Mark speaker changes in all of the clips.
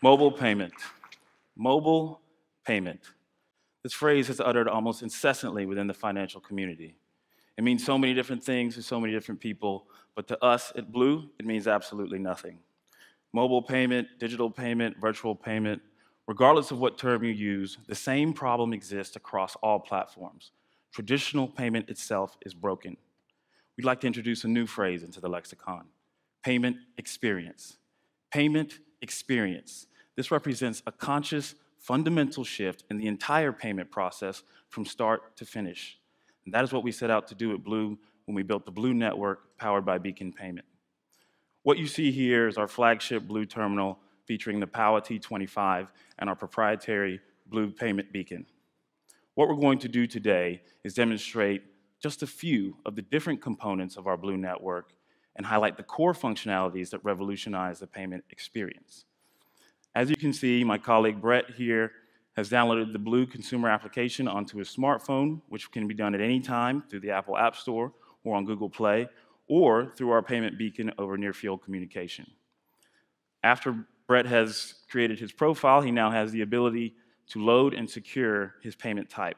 Speaker 1: Mobile payment. Mobile payment. This phrase is uttered almost incessantly within the financial community. It means so many different things to so many different people, but to us at Blue, it means absolutely nothing. Mobile payment, digital payment, virtual payment, regardless of what term you use, the same problem exists across all platforms. Traditional payment itself is broken. We'd like to introduce a new phrase into the lexicon: payment experience. Payment experience. This represents a conscious, fundamental shift in the entire payment process from start to finish. And that is what we set out to do at Blue when we built the Bleu Network powered by Beacon Payment. What you see here is our flagship Blue terminal featuring the POWA T25 and our proprietary Blue Payment Beacon. What we're going to do today is demonstrate just a few of the different components of our Blue Network and highlight the core functionalities that revolutionize the payment experience. As you can see, my colleague Brett here has downloaded the Blue consumer application onto his smartphone, which can be done at any time through the Apple App Store or on Google Play, or through our payment beacon over near-field communication. After Brett has created his profile, he now has the ability to load and secure his payment type.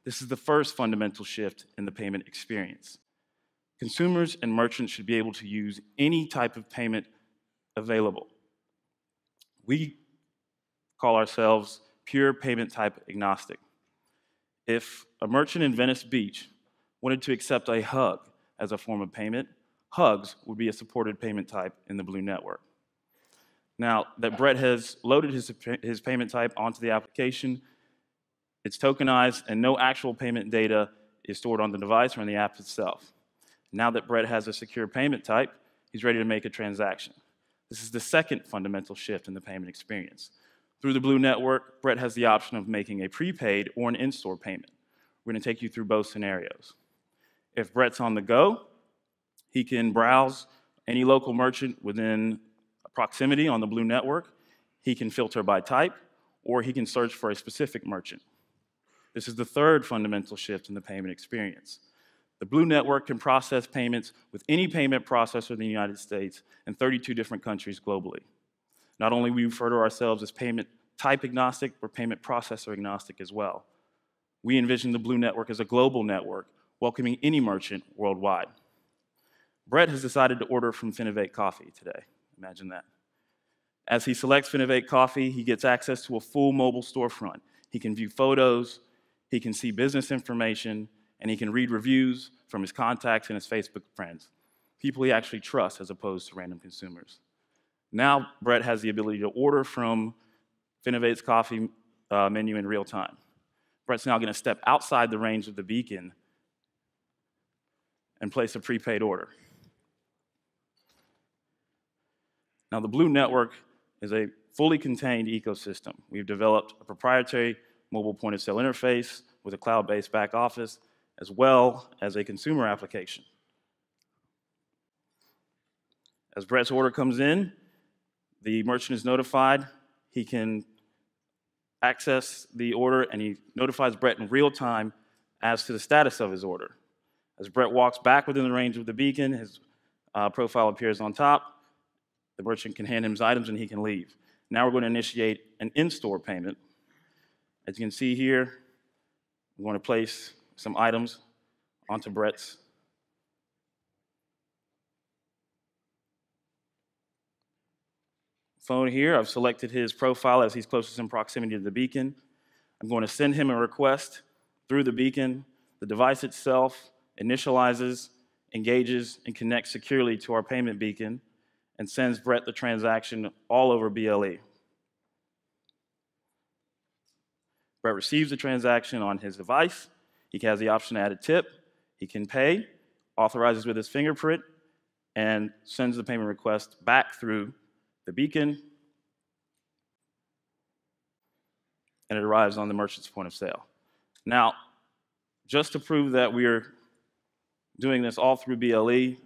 Speaker 1: This is the first fundamental shift in the payment experience. Consumers and merchants should be able to use any type of payment available. We call ourselves pure payment type agnostic. If a merchant in Venice Beach wanted to accept a hug as a form of payment, hugs would be a supported payment type in the Blue Network. Now that Brett has loaded his payment type onto the application, it's tokenized and no actual payment data is stored on the device or in the app itself. Now that Brett has a secure payment type, he's ready to make a transaction. This is the second fundamental shift in the payment experience. Through the Blue Network, Brett has the option of making a prepaid or an in-store payment. We're going to take you through both scenarios. If Brett's on the go, he can browse any local merchant within proximity on the Blue Network. He can filter by type, or he can search for a specific merchant. This is the third fundamental shift in the payment experience. The Blue Network can process payments with any payment processor in the United States and 32 different countries globally. Not only we refer to ourselves as payment type agnostic, we're payment processor agnostic as well. We envision the Blue Network as a global network, welcoming any merchant worldwide. Brett has decided to order from Finovate Coffee today. Imagine that. As he selects Finovate Coffee, he gets access to a full mobile storefront. He can view photos, he can see business information, and he can read reviews from his contacts and his Facebook friends, people he actually trusts as opposed to random consumers. Now, Brett has the ability to order from Finovate's coffee menu in real time. Brett's now going to step outside the range of the beacon and place a prepaid order. Now, the Blue Network is a fully contained ecosystem. We've developed a proprietary mobile point-of-sale interface with a cloud-based back office, as well as a consumer application. As Brett's order comes in, the merchant is notified. He can access the order, and he notifies Brett in real time as to the status of his order. As Brett walks back within the range of the beacon, his profile appears on top. The merchant can hand him his items, and he can leave. Now we're going to initiate an in-store payment. As you can see here, we're going to place some items onto Brett's phone here. I've selected his profile as he's closest in proximity to the beacon. I'm going to send him a request through the beacon. The device itself initializes, engages, and connects securely to our payment beacon and sends Brett the transaction all over BLE. Brett receives the transaction on his device. He has the option to add a tip. He can pay, authorizes with his fingerprint, and sends the payment request back through the beacon, and it arrives on the merchant's point of sale. Now, just to prove that we're doing this all through BLE,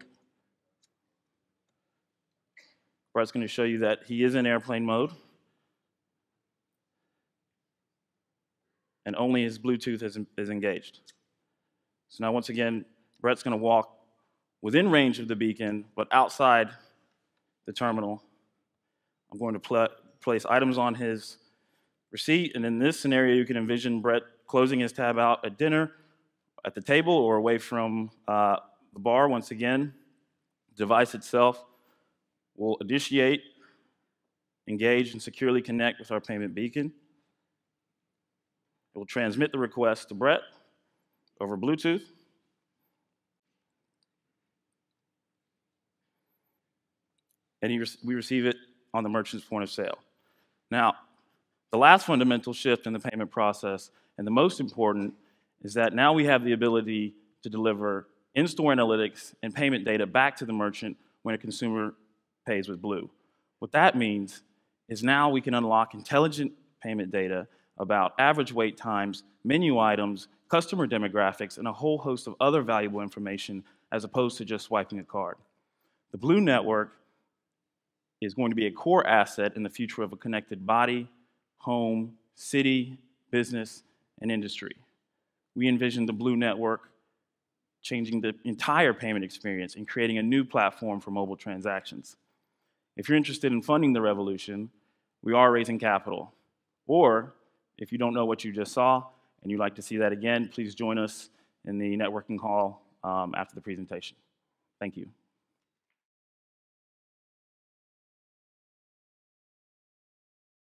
Speaker 1: Brett's going to show you that he is in airplane mode, and only his Bluetooth is engaged. So now, once again, Brett's going to walk within range of the beacon, but outside the terminal. I'm going to place items on his receipt. And in this scenario, you can envision Brett closing his tab out at dinner, at the table, or away from the bar. Once again, the device itself will initiate, engage, and securely connect with our payment beacon. It will transmit the request to Brett over Bluetooth. And we receive it on the merchant's point of sale. Now, the last fundamental shift in the payment process, and the most important, is that now we have the ability to deliver in-store analytics and payment data back to the merchant when a consumer pays with Bleu. What that means is now we can unlock intelligent payment data about average wait times, menu items, customer demographics, and a whole host of other valuable information as opposed to just swiping a card. The Bleu Network is going to be a core asset in the future of a connected body, home, city, business, and industry. We envision the Bleu Network changing the entire payment experience and creating a new platform for mobile transactions. If you're interested in funding the revolution, we are raising capital. Or if you don't know what you just saw and you'd like to see that again, please join us in the networking call after the presentation. Thank you.